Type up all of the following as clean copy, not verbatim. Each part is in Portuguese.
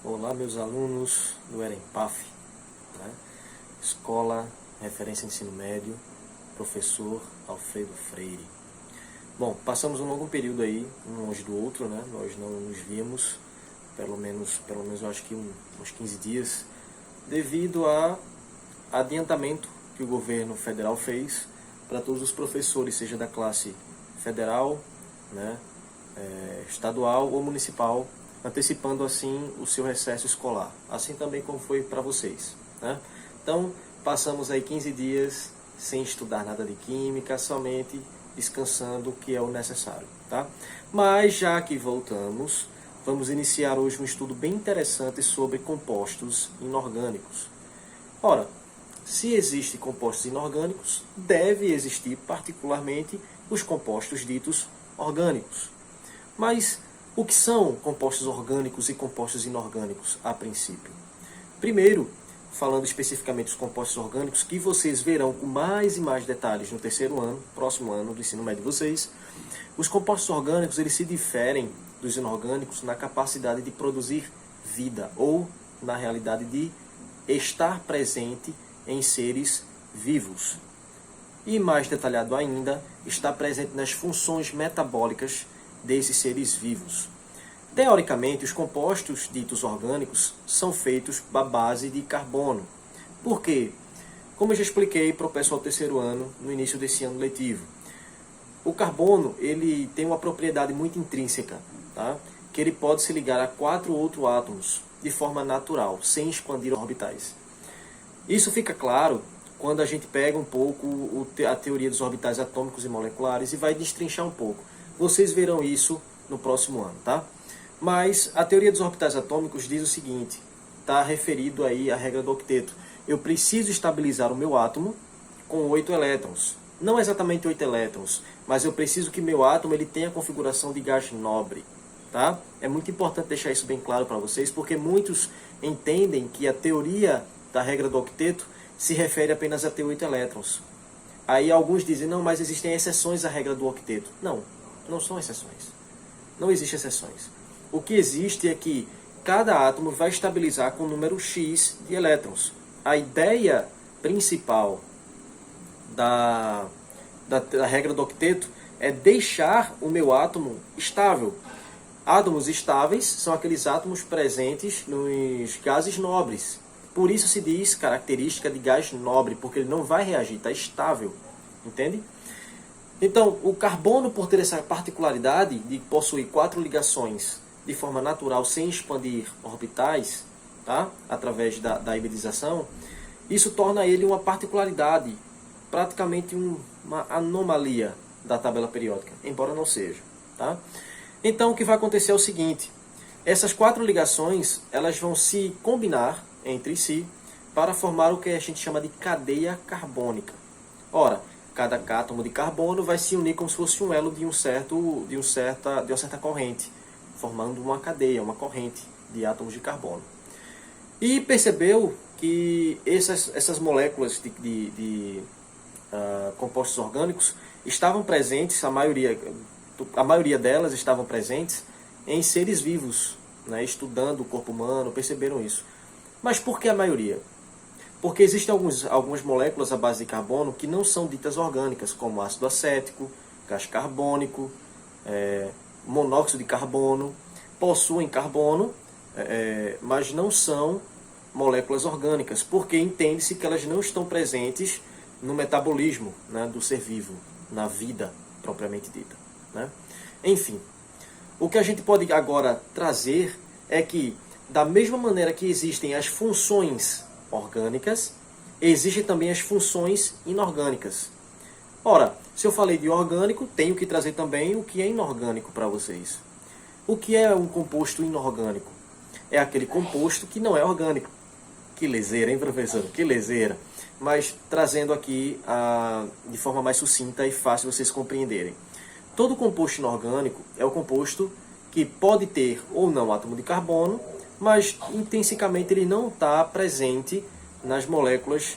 Olá, meus alunos do EREMPAF, né? Escola Referência Ensino Médio, professor Alfredo Freire. Bom, passamos um longo período aí, um longe do outro, né? Nós não nos vimos, pelo menos eu acho que uns 15 dias, devido a adiantamento que o governo federal fez para todos os professores, seja da classe federal, né, estadual ou municipal, antecipando assim o seu recesso escolar, assim também como foi para vocês, né? Então, passamos aí 15 dias sem estudar nada de química, somente descansando o que é o necessário, tá? Mas já que voltamos, vamos iniciar hoje um estudo bem interessante sobre compostos inorgânicos. Ora, se existem compostos inorgânicos, deve existir particularmente os compostos ditos orgânicos. Mas o que são compostos orgânicos e compostos inorgânicos a princípio? Primeiro, falando especificamente dos compostos orgânicos, que vocês verão com mais e mais detalhes no terceiro ano, próximo ano do ensino médio de vocês, os compostos orgânicos eles se diferem dos inorgânicos na capacidade de produzir vida, ou na realidade de estar presente em seres vivos. E mais detalhado ainda, está presente nas funções metabólicas desses seres vivos. Teoricamente, os compostos ditos orgânicos são feitos à base de carbono. Por quê? Como eu já expliquei para o pessoal do terceiro ano, no início desse ano letivo, o carbono ele tem uma propriedade muito intrínseca, tá? Que ele pode se ligar a 4 outros átomos de forma natural, sem expandir orbitais. Isso fica claro quando a gente pega um pouco a teoria dos orbitais atômicos e moleculares e vai destrinchar um pouco. Vocês verão isso no próximo ano, tá? Mas a teoria dos orbitais atômicos diz o seguinte, está referido aí à regra do octeto. Eu preciso estabilizar o meu átomo com 8 elétrons. Não exatamente 8 elétrons, mas eu preciso que meu átomo ele tenha a configuração de gás nobre, tá? É muito importante deixar isso bem claro para vocês, porque muitos entendem que a teoria da regra do octeto se refere apenas a ter 8 elétrons. Aí alguns dizem, não, mas existem exceções à regra do octeto. Não, não são exceções. Não existem exceções. O que existe é que cada átomo vai estabilizar com o número X de elétrons. A ideia principal da regra do octeto é deixar o meu átomo estável. Átomos estáveis são aqueles átomos presentes nos gases nobres. Por isso se diz característica de gás nobre, porque ele não vai reagir, está estável. Entende? Então, o carbono, por ter essa particularidade de possuir 4 ligações de forma natural, sem expandir orbitais, tá? Através da hibridização, isso torna ele uma particularidade, praticamente uma anomalia da tabela periódica, embora não seja. Tá? Então, o que vai acontecer é o seguinte, essas 4 ligações elas vão se combinar entre si para formar o que a gente chama de cadeia carbônica. Ora, cada átomo de carbono vai se unir como se fosse um elo de uma certa corrente, formando uma cadeia, uma corrente de átomos de carbono. E percebeu que essas moléculas de compostos orgânicos estavam presentes, a maioria delas estavam presentes em seres vivos, né, estudando o corpo humano, perceberam isso. Mas por que a maioria? Porque existem algumas moléculas à base de carbono que não são ditas orgânicas, como ácido acético, gás carbônico, monóxido de carbono, possuem carbono, mas não são moléculas orgânicas, porque entende-se que elas não estão presentes no metabolismo, né, do ser vivo, na vida propriamente dita. Né? Enfim, o que a gente pode agora trazer é que, da mesma maneira que existem as funções orgânicas, existem também as funções inorgânicas. Ora, se eu falei de orgânico, tenho que trazer também o que é inorgânico para vocês. O que é um composto inorgânico? É aquele composto que não é orgânico. Que leseira, hein, professor? Que leseira. Mas trazendo aqui de forma mais sucinta e fácil vocês compreenderem. Todo composto inorgânico é o composto que pode ter ou não átomo de carbono, mas intrinsecamente ele não está presente nas moléculas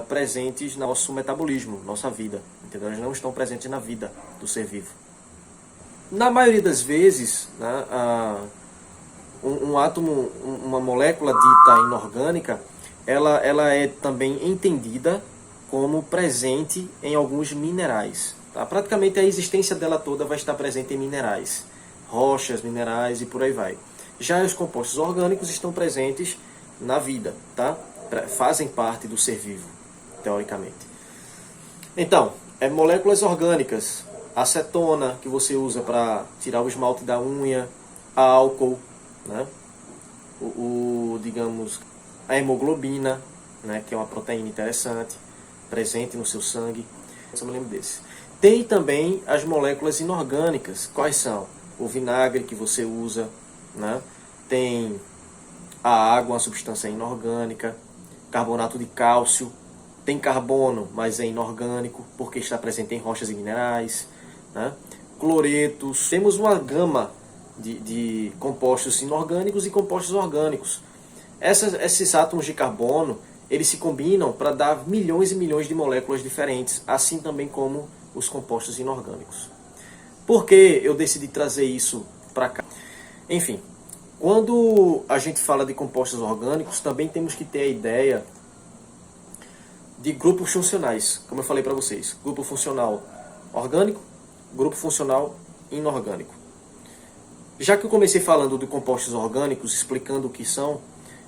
presentes no nosso metabolismo, nossa vida. Entendeu? Elas não estão presentes na vida do ser vivo. Na maioria das vezes, né, um átomo, uma molécula dita inorgânica, ela é também entendida como presente em alguns minerais. Tá? Praticamente a existência dela toda vai estar presente em minerais, rochas, minerais e por aí vai. Já os compostos orgânicos estão presentes na vida, tá? Fazem parte do ser vivo, teoricamente. Então, moléculas orgânicas, acetona, que você usa para tirar o esmalte da unha, álcool, né? Digamos, a hemoglobina, né? Que é uma proteína interessante, presente no seu sangue. Eu me lembro desse. Tem também as moléculas inorgânicas. Quais são? O vinagre que você usa, né? Tem a água, uma substância inorgânica, carbonato de cálcio, tem carbono, mas é inorgânico, porque está presente em rochas e minerais, né? Cloretos, temos uma gama de compostos inorgânicos e compostos orgânicos. Esses átomos de carbono, eles se combinam para dar milhões e milhões de moléculas diferentes, assim também como os compostos inorgânicos. Por que eu decidi trazer isso para cá? Enfim, quando a gente fala de compostos orgânicos, também temos que ter a ideia de grupos funcionais, como eu falei para vocês. Grupo funcional orgânico, grupo funcional inorgânico. Já que eu comecei falando de compostos orgânicos, explicando o que são,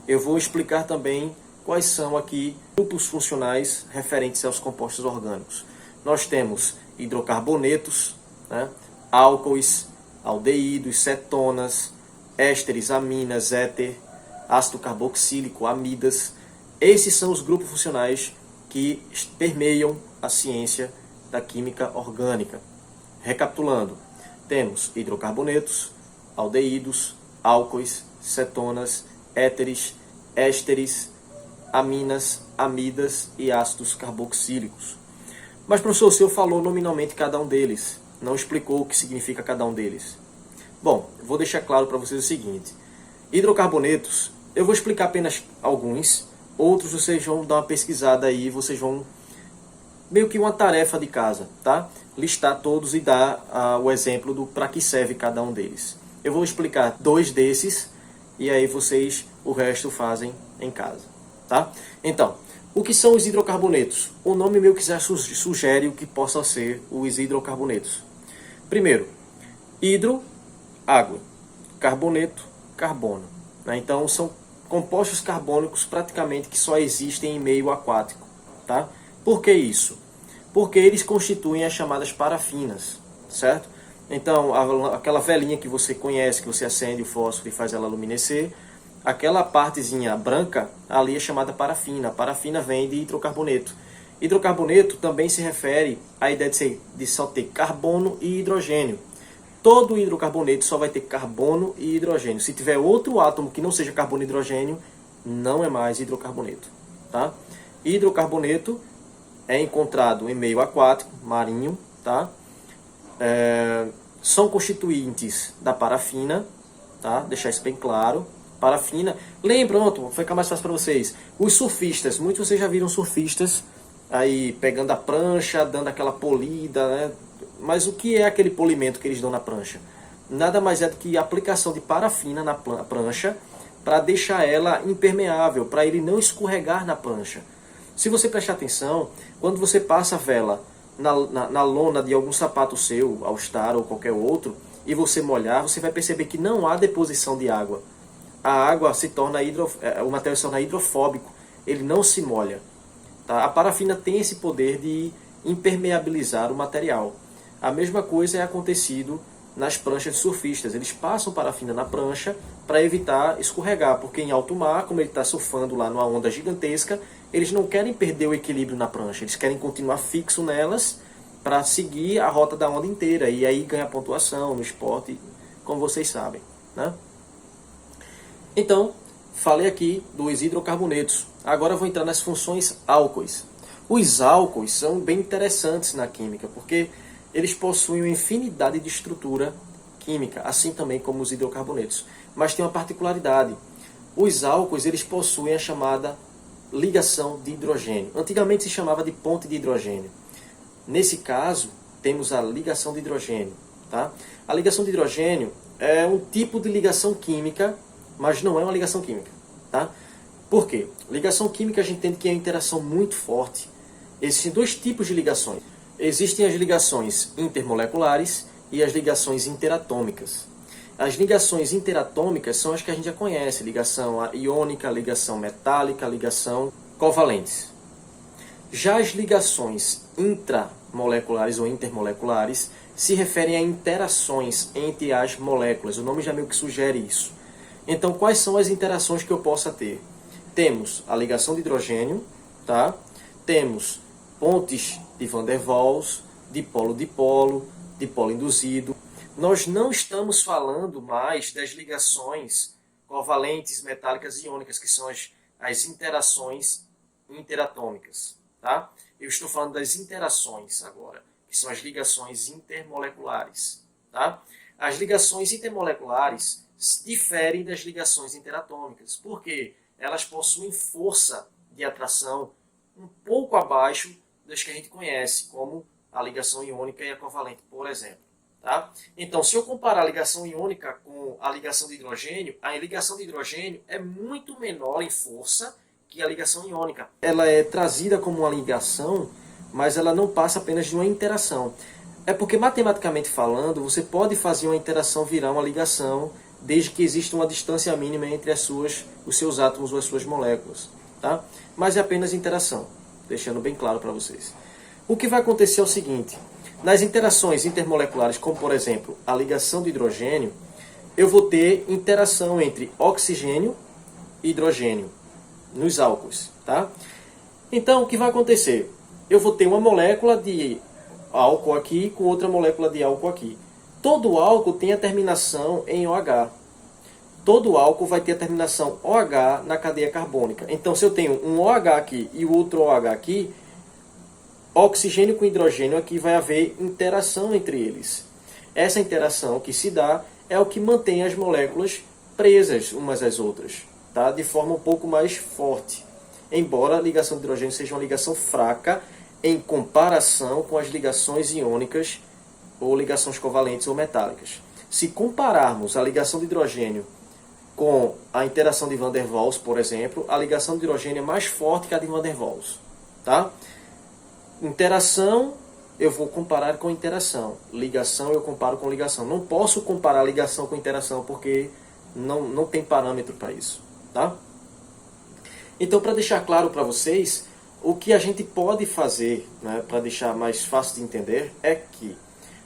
eu vou explicar também quais são aqui grupos funcionais referentes aos compostos orgânicos. Nós temos hidrocarbonetos, né? Álcoois, aldeídos, cetonas, ésteres, aminas, éter, ácido carboxílico, amidas. Esses são os grupos funcionais que permeiam a ciência da química orgânica. Recapitulando, temos hidrocarbonetos, aldeídos, álcoois, cetonas, éteres, ésteres, aminas, amidas e ácidos carboxílicos. Mas, professor, o senhor falou nominalmente cada um deles, não explicou o que significa cada um deles. Bom, vou deixar claro para vocês o seguinte. Hidrocarbonetos, eu vou explicar apenas alguns, outros vocês vão dar uma pesquisada aí, vocês vão meio que uma tarefa de casa, tá? Listar todos e dar o exemplo do para que serve cada um deles. Eu vou explicar 2 desses e aí vocês o resto fazem em casa, tá? Então, o que são os hidrocarbonetos? O nome meio que já sugere o que possam ser os hidrocarbonetos. Primeiro, hidro, água, carboneto, carbono, né? Então são compostos carbônicos praticamente que só existem em meio aquático, tá? Por que isso? Porque eles constituem as chamadas parafinas, certo? Então, aquela velinha que você conhece, que você acende o fósforo e faz ela luminescer, aquela partezinha branca ali é chamada parafina. A parafina vem de hidrocarboneto. Hidrocarboneto também se refere à ideia de só ter carbono e hidrogênio. Todo hidrocarboneto só vai ter carbono e hidrogênio. Se tiver outro átomo que não seja carbono e hidrogênio, não é mais hidrocarboneto, tá? Hidrocarboneto é encontrado em meio aquático, marinho, tá? São constituintes da parafina, tá? Deixar isso bem claro. Parafina. Lembra, pronto, vou ficar mais fácil para vocês. Os surfistas, muitos de vocês já viram surfistas aí pegando a prancha, dando aquela polida, né? Mas o que é aquele polimento que eles dão na prancha? Nada mais é do que a aplicação de parafina na prancha para deixar ela impermeável, para ele não escorregar na prancha. Se você prestar atenção, quando você passa a vela na lona de algum sapato seu, All Star ou qualquer outro, e você molhar, você vai perceber que não há deposição de água. A água se torna o material se torna hidrofóbico, ele não se molha. Tá? A parafina tem esse poder de impermeabilizar o material. A mesma coisa é acontecido nas pranchas de surfistas. Eles passam parafina na prancha para evitar escorregar, porque em alto mar, como ele está surfando lá numa onda gigantesca, eles não querem perder o equilíbrio na prancha, eles querem continuar fixo nelas para seguir a rota da onda inteira e aí ganhar pontuação no esporte, como vocês sabem, né? Então, falei aqui dos hidrocarbonetos. Agora eu vou entrar nas funções álcoois. Os álcoois são bem interessantes na química, porque eles possuem uma infinidade de estrutura química, assim também como os hidrocarbonetos. Mas tem uma particularidade. Os álcoois, eles possuem a chamada ligação de hidrogênio. Antigamente se chamava de ponte de hidrogênio. Nesse caso, temos a ligação de hidrogênio. Tá? A ligação de hidrogênio é um tipo de ligação química mas não é uma ligação química. Tá? Por quê? Ligação química a gente entende que é uma interação muito forte. Existem dois tipos de ligações. Existem as ligações intermoleculares e as ligações interatômicas. As ligações interatômicas são as que a gente já conhece, ligação iônica, ligação metálica, ligação covalentes. Já as ligações intramoleculares ou intermoleculares se referem a interações entre as moléculas. O nome já meio que sugere isso. Então, quais são as interações que eu possa ter? Temos a ligação de hidrogênio, tá? Temos pontes de Van der Waals, dipolo-dipolo, dipolo induzido. Nós não estamos falando mais das ligações covalentes, metálicas e iônicas, que são as interações interatômicas. Tá? Eu estou falando das interações agora, que são as ligações intermoleculares. Tá? As ligações intermoleculares diferem das ligações interatômicas, porque elas possuem força de atração um pouco abaixo das que a gente conhece, como a ligação iônica e a covalente, por exemplo. Tá? Então, se eu comparar a ligação iônica com a ligação de hidrogênio, a ligação de hidrogênio é muito menor em força que a ligação iônica. Ela é trazida como uma ligação, mas ela não passa apenas de uma interação. É porque, matematicamente falando, você pode fazer uma interação virar uma ligação, desde que exista uma distância mínima entre os seus átomos ou as suas moléculas. Tá? Mas é apenas interação, deixando bem claro para vocês. O que vai acontecer é o seguinte: nas interações intermoleculares, como por exemplo a ligação de hidrogênio, eu vou ter interação entre oxigênio e hidrogênio nos álcools. Tá? Então, o que vai acontecer? Eu vou ter uma molécula de álcool aqui com outra molécula de álcool aqui. Todo álcool tem a terminação em OH. Todo álcool vai ter a terminação OH na cadeia carbônica. Então, se eu tenho um OH aqui e o outro OH aqui, oxigênio com hidrogênio aqui vai haver interação entre eles. Essa interação que se dá é o que mantém as moléculas presas umas às outras, tá? De forma um pouco mais forte. Embora a ligação de hidrogênio seja uma ligação fraca em comparação com as ligações iônicas ou ligações covalentes ou metálicas. Se compararmos a ligação de hidrogênio com a interação de Van der Waals, por exemplo, a ligação de hidrogênio é mais forte que a de Van der Waals. Tá? Interação, eu vou comparar com interação. Ligação, eu comparo com ligação. Não posso comparar ligação com interação, porque não tem parâmetro para isso. Tá? Então, para deixar claro para vocês, o que a gente pode fazer, né, para deixar mais fácil de entender, é que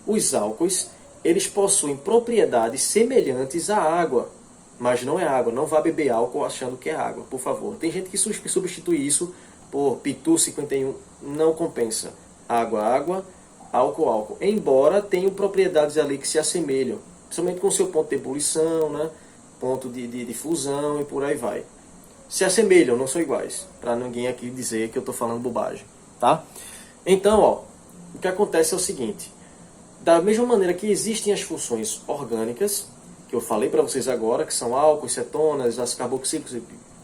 os álcoois, eles possuem propriedades semelhantes à água, mas não é água. Não vá beber álcool achando que é água, por favor. Tem gente que substitui isso por Pitu 51, não compensa. Água, água, álcool, álcool. Embora tenham propriedades ali que se assemelham, principalmente com o seu ponto de ebulição, né, ponto de fusão e por aí vai. Se assemelham, não são iguais, para ninguém aqui dizer que eu estou falando bobagem, tá? Então, ó, o que acontece é o seguinte: da mesma maneira que existem as funções orgânicas, que eu falei para vocês agora, que são álcools, cetonas, ácidos carboxílicos,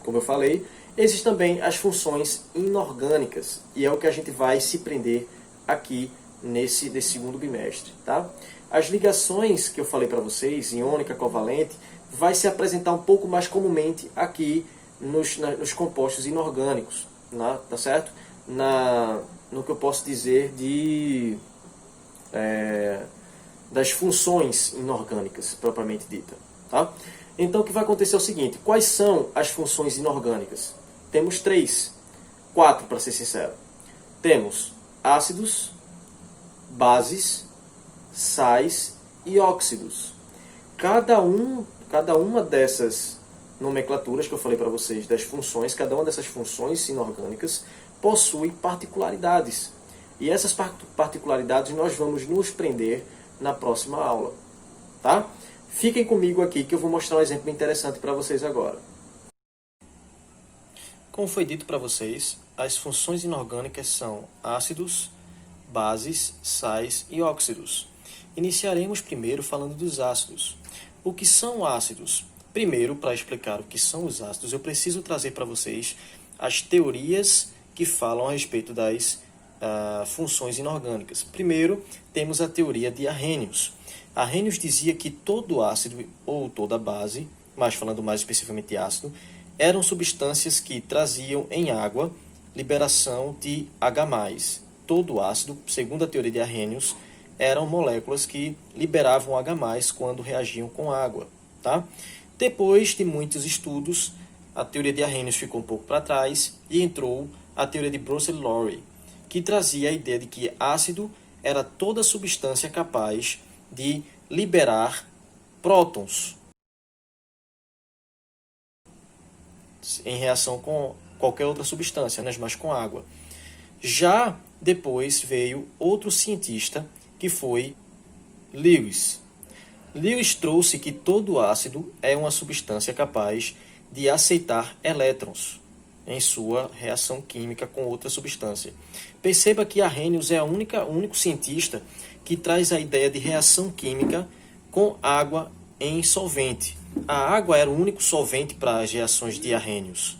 como eu falei, existem também as funções inorgânicas, e é o que a gente vai se prender aqui nesse segundo bimestre, tá? As ligações que eu falei para vocês, iônica, covalente, vai se apresentar um pouco mais comumente aqui nos compostos inorgânicos, né? Tá certo? No que eu posso dizer das funções inorgânicas, propriamente dita. Tá? Então, o que vai acontecer é o seguinte: quais são as funções inorgânicas? Temos 3, 4 para ser sincero. Temos ácidos, bases, sais e óxidos. Cada uma dessas nomenclaturas que eu falei para vocês, das funções, cada uma dessas funções inorgânicas possui particularidades. E essas particularidades nós vamos nos prender na próxima aula. Tá? Fiquem comigo aqui que eu vou mostrar um exemplo interessante para vocês agora. Como foi dito para vocês, as funções inorgânicas são ácidos, bases, sais e óxidos. Iniciaremos primeiro falando dos ácidos. O que são ácidos? Primeiro, para explicar o que são os ácidos, eu preciso trazer para vocês as teorias que falam a respeito das funções inorgânicas. Primeiro, temos a teoria de Arrhenius. Arrhenius dizia que todo ácido ou toda base, mas falando mais especificamente de ácido, eram substâncias que traziam em água liberação de H+. Todo ácido, segundo a teoria de Arrhenius, eram moléculas que liberavam H+ quando reagiam com água. Tá? Depois de muitos estudos, a teoria de Arrhenius ficou um pouco para trás e entrou a teoria de Bronsted-Lowry, que trazia a ideia de que ácido era toda substância capaz de liberar prótons em reação com qualquer outra substância, né, mas com água. Já depois veio outro cientista, que foi Lewis. Lewis trouxe que todo ácido é uma substância capaz de aceitar elétrons em sua reação química com outra substância. Perceba que Arrhenius é o único cientista que traz a ideia de reação química com água em solvente. A água era o único solvente para as reações de Arrhenius.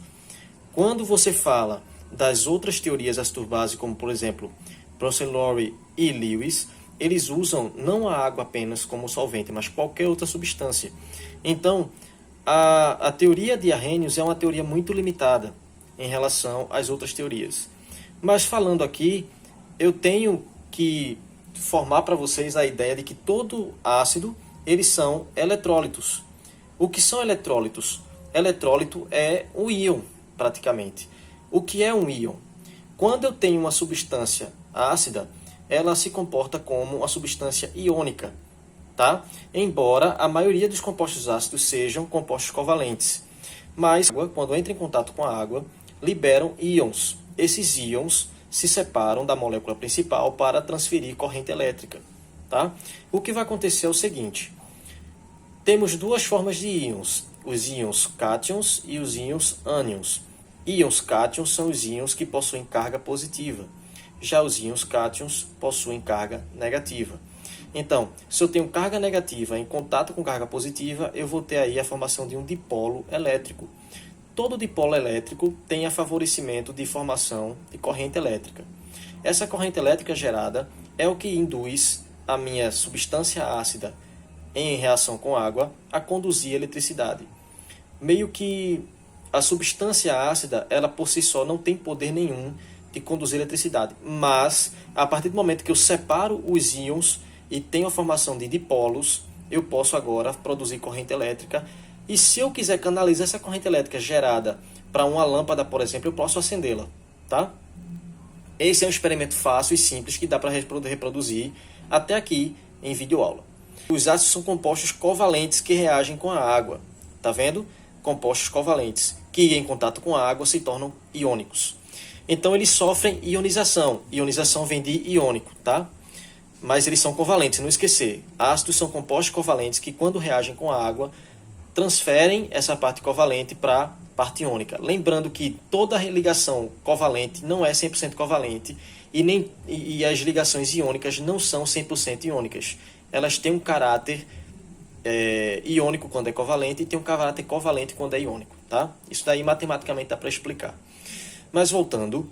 Quando você fala das outras teorias Astor-Base, como por exemplo Bronsted-Lowry e Lewis, eles usam não a água apenas como solvente, mas qualquer outra substância. Então, a teoria de Arrhenius é uma teoria muito limitada em relação às outras teorias. Mas falando aqui, eu tenho que formar para vocês a ideia de que todo ácido, eles são eletrólitos. O que são eletrólitos? Eletrólito é um íon, praticamente. O que é um íon? Quando eu tenho uma substância ácida, ela se comporta como uma substância iônica, tá? Embora a maioria dos compostos ácidos sejam compostos covalentes. Mas, quando entra em contato com a água, liberam íons. Esses íons se separam da molécula principal para transferir corrente elétrica, tá? O que vai acontecer é o seguinte: temos duas formas de íons, os íons cátions e os íons ânions. Íons cátions são os íons que possuem carga positiva, já os íons cátions possuem carga negativa. Então, se eu tenho carga negativa em contato com carga positiva, eu vou ter aí a formação de um dipolo elétrico. Todo dipolo elétrico tem a favorecimento de formação de corrente elétrica. Essa corrente elétrica gerada é o que induz a minha substância ácida em reação com água a conduzir eletricidade. Meio que a substância ácida, ela por si só não tem poder nenhum de conduzir eletricidade, mas a partir do momento que eu separo os íons e tenho a formação de dipolos, eu posso agora produzir corrente elétrica. E se eu quiser canalizar essa corrente elétrica gerada para uma lâmpada, por exemplo, eu posso acendê-la, tá? Esse é um experimento fácil e simples que dá para reproduzir até aqui em videoaula. Os ácidos são compostos covalentes que reagem com a água, tá vendo? Compostos covalentes que em contato com a água se tornam iônicos. Então eles sofrem ionização. Ionização vem de iônico, tá? Mas eles são covalentes, não esquecer. Ácidos são compostos covalentes que quando reagem com a água transferem essa parte covalente para a parte iônica. Lembrando que toda ligação covalente não é 100% covalente e as ligações iônicas não são 100% iônicas. Elas têm um caráter iônico quando é covalente e tem um caráter covalente quando é iônico. Tá? Isso daí matematicamente dá para explicar. Mas voltando,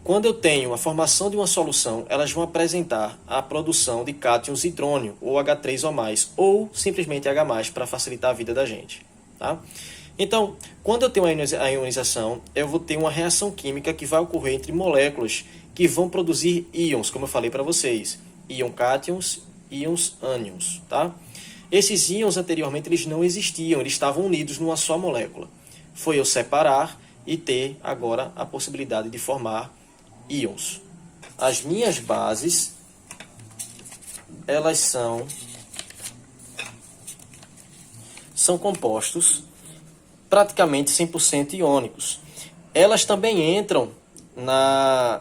quando eu tenho a formação de uma solução, elas vão apresentar a produção de cátions hidrônio, ou H3O+, ou simplesmente H+, para facilitar a vida da gente. Tá? Então, quando eu tenho a ionização, eu vou ter uma reação química que vai ocorrer entre moléculas que vão produzir íons, como eu falei para vocês. Íon cátions, íons ânions. Tá? Esses íons anteriormente eles não existiam, eles estavam unidos numa só molécula. Foi eu separar e ter agora a possibilidade de formar íons. As minhas bases, elas são compostos praticamente 100% iônicos. Elas também entram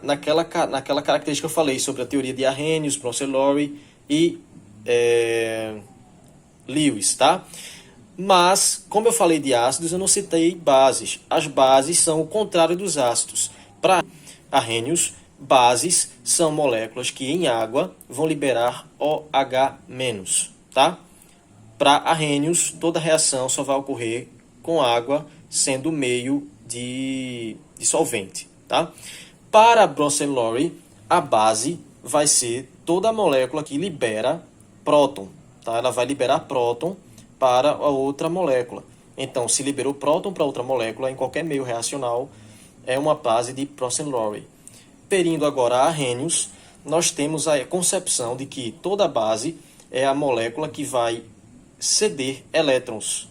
naquela característica que eu falei sobre a teoria de Arrhenius, Bronsted-Lowry e Lewis, tá? Mas, como eu falei de ácidos, eu não citei bases. As bases são o contrário dos ácidos. Para Arrhenius, bases são moléculas que em água vão liberar OH-, tá? Para Arrhenius, toda reação só vai ocorrer com água sendo meio de solvente, tá? Para Bronsted-Lowry, a base vai ser toda a molécula que libera próton, tá? Ela vai liberar próton para a outra molécula. Então, se liberou próton para outra molécula em qualquer meio reacional, é uma base de Process-Lowry. Referindo agora a arrênios, nós temos a concepção de que toda base é a molécula que vai ceder elétrons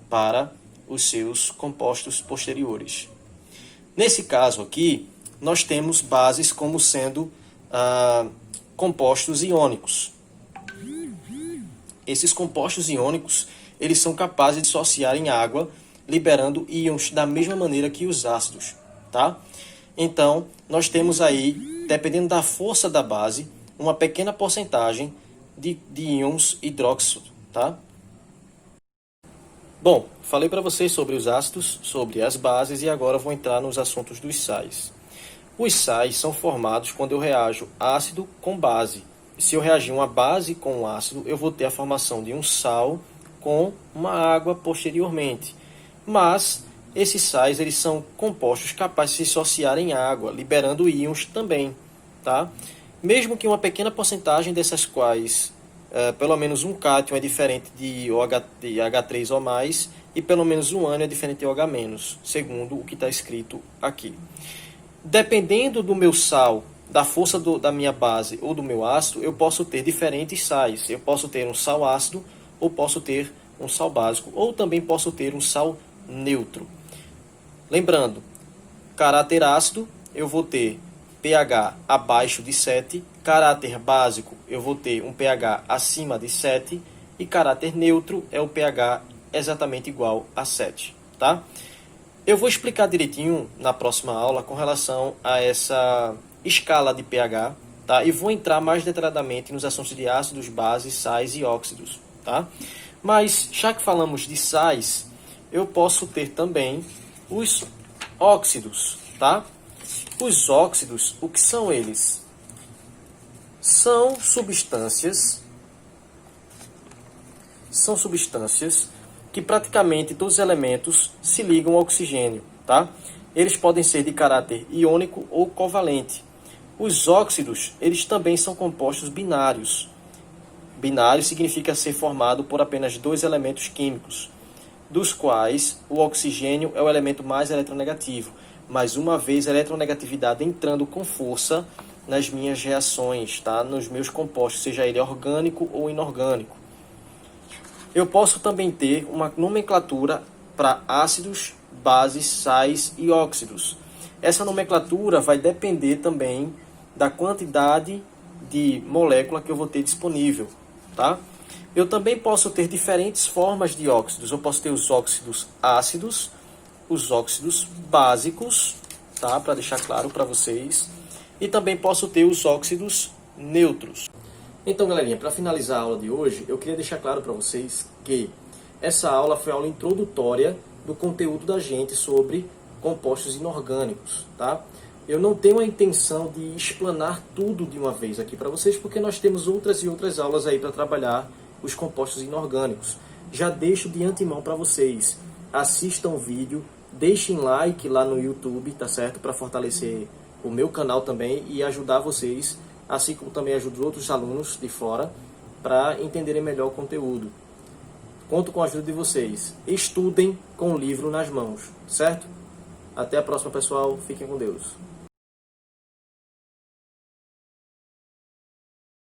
para os seus compostos posteriores. Nesse caso aqui, nós temos bases como sendo compostos iônicos. Esses compostos iônicos, eles são capazes de dissociar em água, liberando íons da mesma maneira que os ácidos, tá? Então, nós temos aí, dependendo da força da base, uma pequena porcentagem de íons hidróxido, tá? Bom, falei para vocês sobre os ácidos, sobre as bases e agora vou entrar nos assuntos dos sais. Os sais são formados quando eu reajo ácido com base. Se eu reagir uma base com um ácido, eu vou ter a formação de um sal com uma água posteriormente. Mas esses sais eles são compostos capazes de se dissociar em água, liberando íons também, tá? Mesmo que uma pequena porcentagem dessas quais, pelo menos um cátion é diferente de H3 ou mais, e pelo menos um ânion é diferente de OH-, segundo o que está escrito aqui. Dependendo do meu sal, da força da minha base ou do meu ácido, eu posso ter diferentes sais. Eu posso ter um sal ácido, ou posso ter um sal básico, ou também posso ter um sal neutro. Lembrando, caráter ácido, eu vou ter pH abaixo de 7, caráter básico, eu vou ter um pH acima de 7, e caráter neutro é o pH exatamente igual a 7, tá? Eu vou explicar direitinho na próxima aula com relação a essa escala de pH, tá? E vou entrar mais detalhadamente nos assuntos de ácidos, bases, sais e óxidos, tá? Mas, já que falamos de sais, eu posso ter também os óxidos, tá? Os óxidos, o que são eles? São substâncias que praticamente todos os elementos se ligam ao oxigênio, tá? Eles podem ser de caráter iônico ou covalente. Os óxidos, eles também são compostos binários. Binário significa ser formado por apenas dois elementos químicos, dos quais o oxigênio é o elemento mais eletronegativo. Mais uma vez, a eletronegatividade entrando com força nas minhas reações, tá? Nos meus compostos, seja ele orgânico ou inorgânico. Eu posso também ter uma nomenclatura para ácidos, bases, sais e óxidos. Essa nomenclatura vai depender também da quantidade de molécula que eu vou ter disponível, tá? Eu também posso ter diferentes formas de óxidos. Eu posso ter os óxidos ácidos, os óxidos básicos, tá? Para deixar claro para vocês. E também posso ter os óxidos neutros. Então, galerinha, para finalizar a aula de hoje, eu queria deixar claro para vocês que essa aula foi a aula introdutória do conteúdo da gente sobre compostos inorgânicos, tá? Eu não tenho a intenção de explanar tudo de uma vez aqui para vocês, porque nós temos outras e outras aulas aí para trabalhar os compostos inorgânicos. Já deixo de antemão para vocês, assistam o vídeo, deixem like lá no YouTube, tá certo? Para fortalecer o meu canal também e ajudar vocês, assim como também ajudo outros alunos de fora, para entenderem melhor o conteúdo. Conto com a ajuda de vocês. Estudem com o livro nas mãos, certo? Até a próxima, pessoal. Fiquem com Deus.